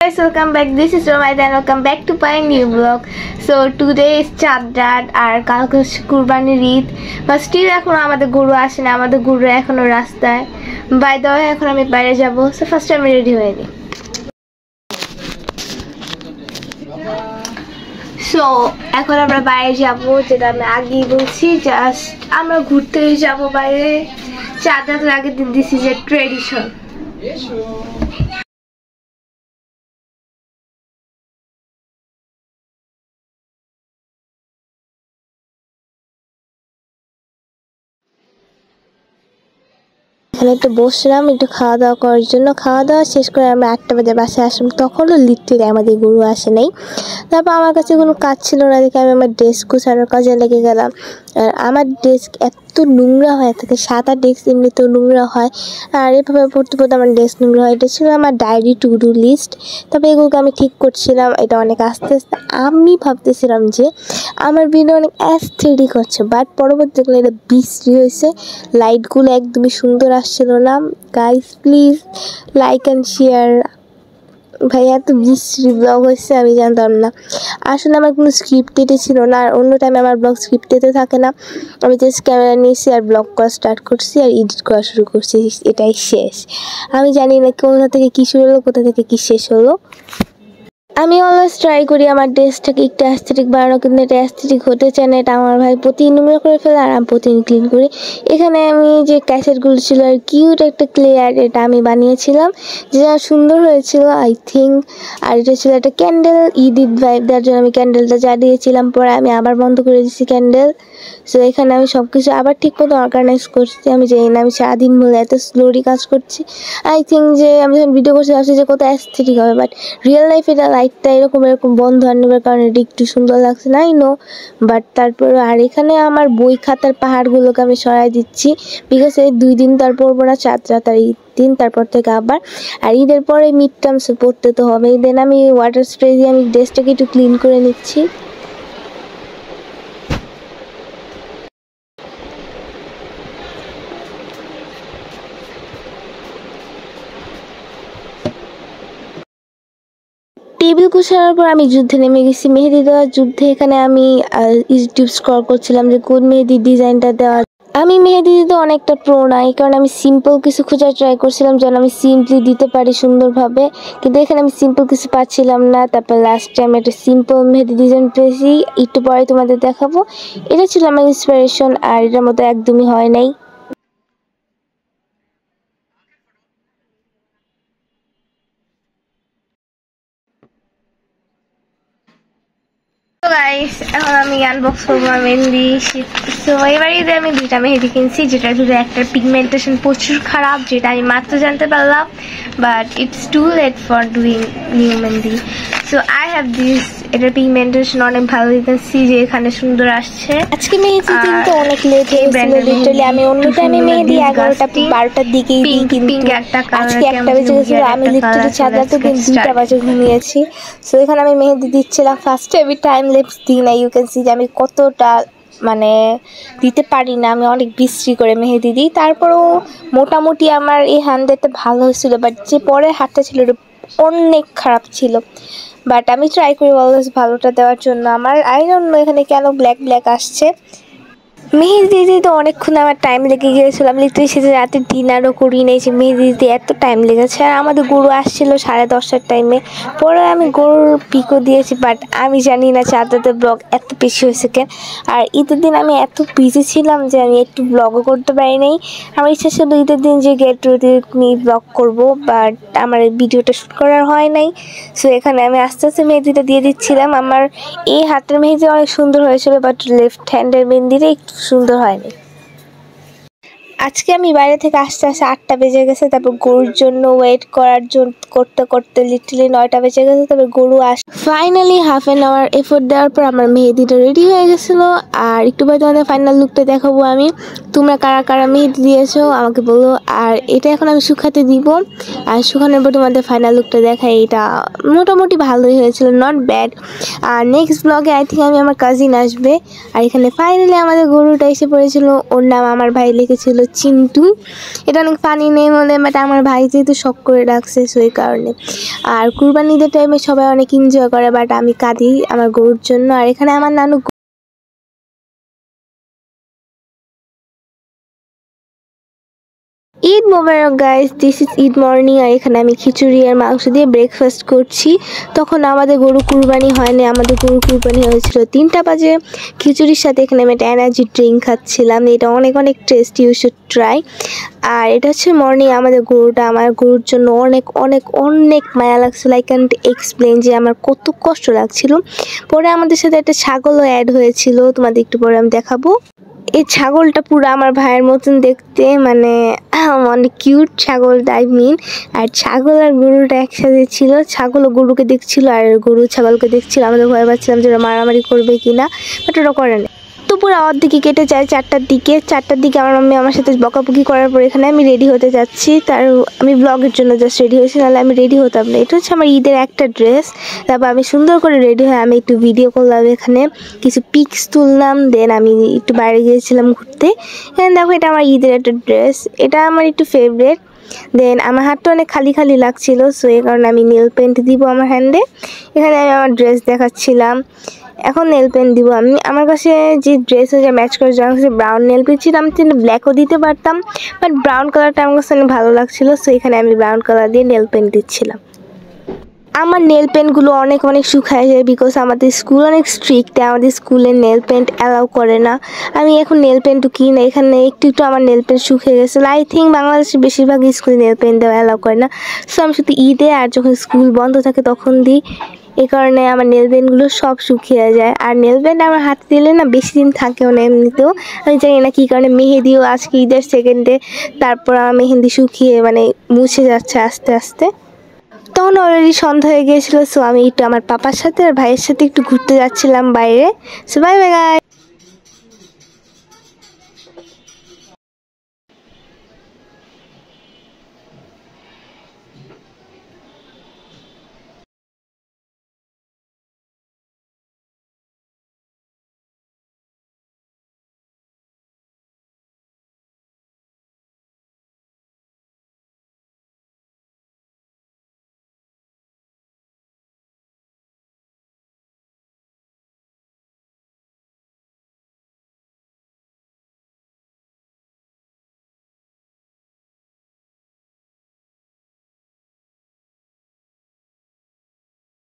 guys, welcome back. This is Romaida and welcome back to my new vlog. So today is চাঁদরাত আর কালকে হচ্ছে কুরবানির Eid. But still এখনো আমাদের গরু আসে না, আমাদের গরু এখনো রাস্তায়। বাই দ্য ওয়ে এখন আমি বাইরে যাব। সো ফার্স্ট আমি রেডি হয়ে নিই। সো এখন আমরা বাইরে যাব, যেটা আমি আগেই বলছি, জাস্ট আমরা ঘুরতে যাব বাইরে। চাঁদরাতের আগের দিন, দিস ইজ এ ট্রেডিশন। এখানে একটু বসলাম একটু খাওয়া দাওয়া করার জন্য। খাওয়া দাওয়া শেষ করে আমরা 8টা বাজে বাসায় আসলাম। তখনও লিটারে আমাদের গরু আসে নাই। তারপর আমার কাছে কোনো কাজ ছিল না দেখে আমি আমার ডেস্ক গুছানোর কাজে লেগে গেলাম। আর আমার ডেস্ক এত নোংরা হয়ে থাকে, সাদা ডেস্ক এমনিতেও নোংরা হয়, আর এভাবে পড়তে পড়তে আমার ডেস্ক নোংরা হয়। এটা ছিল আমার ডায়েরি টু ডু লিস্ট। তবে এগুলোকে আমি ঠিক করছিলাম, এটা অনেক আস্তে আস্তে। আমি ভাবতেছিলাম যে আমার ভিডিও অনেক অ্যাস্থেটিক হচ্ছে, বাট পরবর্তী দেখলে এটা বিশ্রী হয়েছে। লাইটগুলো একদমই সুন্দর আসছিল না। Guys please like and share. ভাই এত বিশ্রী ব্লগ হয়েছে আমি জানতাম না। আসলে আমার কোনো স্ক্রিপ্টেডই ছিল না, আর অন্য টাইমে আমার ব্লগ স্ক্রিপ্টেডে থাকে না। আমি জাস্ট ক্যামেরা নিয়েছি আর ব্লগ করা স্টার্ট করছি আর এডিট করা শুরু করছি, এটাই শেষ। আমি জানি না কোথা থেকে কী শুরু হলো, কোথা থেকে কী শেষ হলো। আমি অলওয়েজ ট্রাই করি আমার ড্রেসটাকে একটু অ্যাস্থেটিক বানানো, কিন্তু এটা অ্যাস্থেটিক হতে চায় না। এটা আমার ভাই প্রতিদিন নোংরা করে ফেলে আর আমি প্রতিদিন ক্লিন করি। এখানে আমি যে ক্যাসেটগুলো ছিল আর কিউট একটা ক্লে আর্ট, এটা আমি বানিয়েছিলাম, যেটা সুন্দর হয়েছিল আই থিঙ্ক। আর এটা ছিল একটা ক্যান্ডেল, ঈদ ভাইব দেওয়ার জন্য আমি ক্যান্ডেলটা জ্বালিয়েছিলাম। পরে আমি আবার বন্ধ করে দিয়েছি ক্যান্ডেল। সো এখানে আমি সব কিছু আবার ঠিক মতো অর্গানাইজ করছি। আমি জানি না আমি সারাদিন বলে এত স্লোলি কাজ করছি। আই থিঙ্ক যে আমি যখন ভিডিও করছি ভাবছি যে কত অ্যাস্থেটিক হবে, বাট রিয়েল লাইফে এটা লাইটটা এরকম বন্ধ আনবার কারণে এটা একটু সুন্দর লাগছে না, আই নো। বাট তারপরে আর এখানে আমার বই খাতার পাহাড়গুলোকে আমি সরাই দিচ্ছি, বিকজ এই 2 দিন তার পড়বো না, চাঁদরাত আর ঈদ দিন, তারপর থেকে আবার। আর ঈদের পরে মিড টার্মস পড়তে তো হবে। দেন আমি ওয়াটার স্প্রে দিয়ে আমি ড্রেসটাকে একটু ক্লিন করে নিচ্ছি। টেবিল গুছানোর পর আমি যুদ্ধে নেমে গেছি, মেহেদি দেওয়ার যুদ্ধে। এখানে আমি ইউটিউব স্ক্রল করছিলাম যে কোন মেহেদির ডিজাইনটা দেওয়া। আমি মেহেদি দিতে অনেকটা প্রো না, এই কারণে আমি সিম্পল কিছু খোঁজার ট্রাই করছিলাম যেন আমি সিম্পলি দিতে পারি সুন্দরভাবে, কিন্তু এখানে আমি সিম্পল কিছু পাচ্ছিলাম না। তারপর লাস্ট টাইম একটা সিম্পল মেহেদি ডিজাইন পেয়েছি, একটু পরে তোমাদের দেখাবো। এটা ছিল আমার ইন্সপিরেশন, আর এটার মতো একদমই হয় নাই। গাইস এখন আমি আনবক্স করবো মেহেদি। সো এবার ঈদে আমি 2টা মেহেদি কিনছি, যেটার ভিতরে একটা পিগমেন্টেশন প্রচুর খারাপ, যেটা আমি মাত্র জানতে পারলাম, but it's too late for doing new mehndi. So I have this. এটার পিগমেন্টেশন অনেক ভালো, দেখতেছি যে এখানে সুন্দর আসছে। আজকে মেহেদি দিনটা অনেক লেট হয়ে গেছিল, লিটারালি আমি অন্য টাইমে মেহেদি 11টা 12টার দিকেই দিই, কিন্তু আজকে 1টা বেজে গেছিল। আমি লিটারালি চাঁদরাতে দিন 2টা বাজে ঘুমিয়েছি। সো এখানে আমি মেহেদি দিচ্ছিলাম। ফার্স্টে আমি টাইম লেপস দিই না, ইউ ক্যান সি যে আমি কতটা মানে দিতে পারি না, আমি অনেক বিশ্রী করে মেহেদি দিই। তারপরেও মোটামুটি আমার এই হ্যান্ডেতে ভালো হয়েছিল, বাট যে পরের হাতটা ছিল ওটা অনেক খারাপ ছিল। বাট আমি ট্রাই করি অলওয়েজ ভালোটা দেওয়ার জন্য। আমার আই ডোন্ট নো এখানে কেন ব্ল্যাক ব্ল্যাক আসছে। মেহেদি দিতে অনেকক্ষণ আমার টাইম লেগে গিয়েছিলাম, লিটারালি সেটা রাতে ডিনারও করি নাই যে মেহেদি দিতে এত টাইম লেগেছে। আর আমাদের গরু আসছিল 10:30টার টাইমে। পরে আমি গরুর পিকও দিয়েছি, বাট আমি জানি না চাঁদরাতের ব্লগ এত বেশি হয়েছে কেন। আর ঈদের দিন আমি এত বিজি ছিলাম যে আমি একটু ব্লগও করতে পারি নাই। আমার ইচ্ছা ছিল ঈদের দিন যে গেট টুগেদার নিয়ে ব্লগ করবো, বাট আমার ভিডিওটা শ্যুট করার হয় নাই। সো এখানে আমি আস্তে আস্তে মেহেদিটা দিয়ে দিচ্ছিলাম। আমার এই হাতের মেহেদি অনেক সুন্দর হয়েছিল, বাট লেফট হ্যান্ডের মেহেদিটা একটু সুন্দর হয়নি। আজকে আমি বাইরে থেকে আসতে 8টা বেজে গেছে। তারপর গরুর জন্য ওয়েট করার জন্য করতে করতে লিটারালি 9টা বেজে গেছে। তারপর গরু finally half an hour effort দেওয়ার পর আমার মেহেদিটা রেডি হয়ে গেছিলো। আর একটু পরে তোমাদের ফাইনাল লুকটা দেখাবো আমি। তোমরা কারা কারা মেহেদি দিয়েছো আমাকে বলো। আর এটা এখন আমি শুকাতে দিব, আর শুকানোর পর তোমাদের ফাইনাল লুকটা দেখাই। এটা মোটামুটি ভালোই হয়েছিল, নট ব্যাড। আর নেক্সট ব্লগে আই থিঙ্ক আমার কাজিন আসবে। আর এখানে ফাইনালি আমাদের গরুটা এসে পড়েছিল, ওর নাম আমার ভাই লিখেছিল চিন্টু। এটা অনেক ফানি নেম হলে, বাট আমার ভাই যেহেতু শখ করে রাখছে সেই কারণে। আর কুরবানি ঈদের টাইমে সবাই অনেক এনজয় করে, বাট আমি কাঁদি আমার গরুর জন্য। আর এখানে আমার নানু Eid Mubarak guys, this is Eid morning. আর এখানে আমি খিচুড়ি আর মাংস দিয়ে ব্রেকফাস্ট করছি। তখন আমাদের গরু কুরবানি হয়নি, আমাদের গরু কুরবানি হয়েছিল 3টা বাজে। খিচুড়ির সাথে এখানে আমি একটা এনার্জি ড্রিঙ্ক খাচ্ছিলাম, এটা অনেক অনেক টেস্টি, ইউ শুড ট্রাই। আর এটা হচ্ছে মর্নিং আমাদের গরুটা, আমার গরুর জন্য অনেক অনেক অনেক মায়া লাগছিল। আই ক্যান্ট এক্সপ্লেন যে আমার কত কষ্ট লাগছিল। পরে আমাদের সাথে একটা ছাগলও অ্যাড হয়েছিল, তোমাদের একটু পরে আমি দেখাবো। এই ছাগলটা পুরো আমার ভাইয়ের মতন দেখতে, মানে অনেক কিউট ছাগল আই মিন। আর ছাগল আর গরুটা একসাথে ছিল, ছাগল ও গরুকে দেখছিল আর গরু ছাগলকে দেখছিল। আমাদের ভয় পাচ্ছিলাম যে ওরা মারামারি করবে কিনা, বাট ওরা করে না। তো পুরো অর্ধেকে কেটে যায় 4টার দিকে আমার মাম্মি আমার সাথে বকাবকি করার পর এখানে আমি রেডি হতে যাচ্ছি। তার আমি ব্লগের জন্য জাস্ট রেডি হয়েছি, নাহলে আমি রেডি হতাম না। এটা হচ্ছে আমার ঈদের একটা ড্রেস। তারপর আমি সুন্দর করে রেডি হয়ে আমি একটু ভিডিও করলাম, এখানে কিছু পিকস তুললাম, দেন আমি একটু বাইরে গিয়েছিলাম ঘুরতে। এখানে দেখো এটা আমার ঈদের একটা ড্রেস, এটা আমার একটু ফেভারিট। দেন আমার হাতটা অনেক খালি খালি লাগছিল, সো এই কারণে আমি নেল পেন্ট দিব আমার হ্যান্ডে। এখানে আমি আমার ড্রেস দেখাচ্ছিলাম, এখন নেল পেন্ট দিব আমি। আমার কাছে যে ড্রেস হয়ে ম্যাচ করে যাওয়ার কাছে ব্রাউন নেল পেন্ট ছিল, আমি কিন্তু ব্ল্যাকও দিতে পারতাম, বাট ব্রাউন কালারটা আমার কাছে অনেক ভালো লাগছিলো, সো এখানে আমি ব্রাউন কালার দিয়ে নেল পেন্ট দিচ্ছিলাম। আমার নেল পেন্টগুলো অনেক অনেক শুকায় যায়, বিকজ আমাদের স্কুল অনেক স্ট্রিক্ট, আমাদের স্কুলে নেল পেন্ট অ্যালাউ করে না। আমি এখন নেল পেন্টও কিনি না, এখানে একটু একটু আমার নেল পেন্ট শুকিয়ে গেছে। আই থিঙ্ক বাংলাদেশের বেশিরভাগ স্কুলে নেল পেন্ট দেওয়া অ্যালাউ করে না, সো আমি শুধু ঈদে আর যখন স্কুল বন্ধ থাকে তখন দিই। এই কারণে আমার নেল পেন্টগুলো সব শুকিয়ে যায়। আর নেল পেন্ট আমার হাতে দিলে না বেশি দিন থাকেও না এমনিতেও, আমি জানি না কী কারণে। মেহেদিও আজকে ঈদের সেকেন্ডে, তারপর আমার মেহেদি শুকিয়ে মানে মুছে যাচ্ছে আস্তে আস্তে। তখন অলরেডি সন্ধ্যা হয়ে গিয়েছিল, সো আমি একটু আমার পাপার সাথে আর ভাইয়ের সাথে একটু ঘুরতে যাচ্ছিলাম বাইরে। So bye bye guys.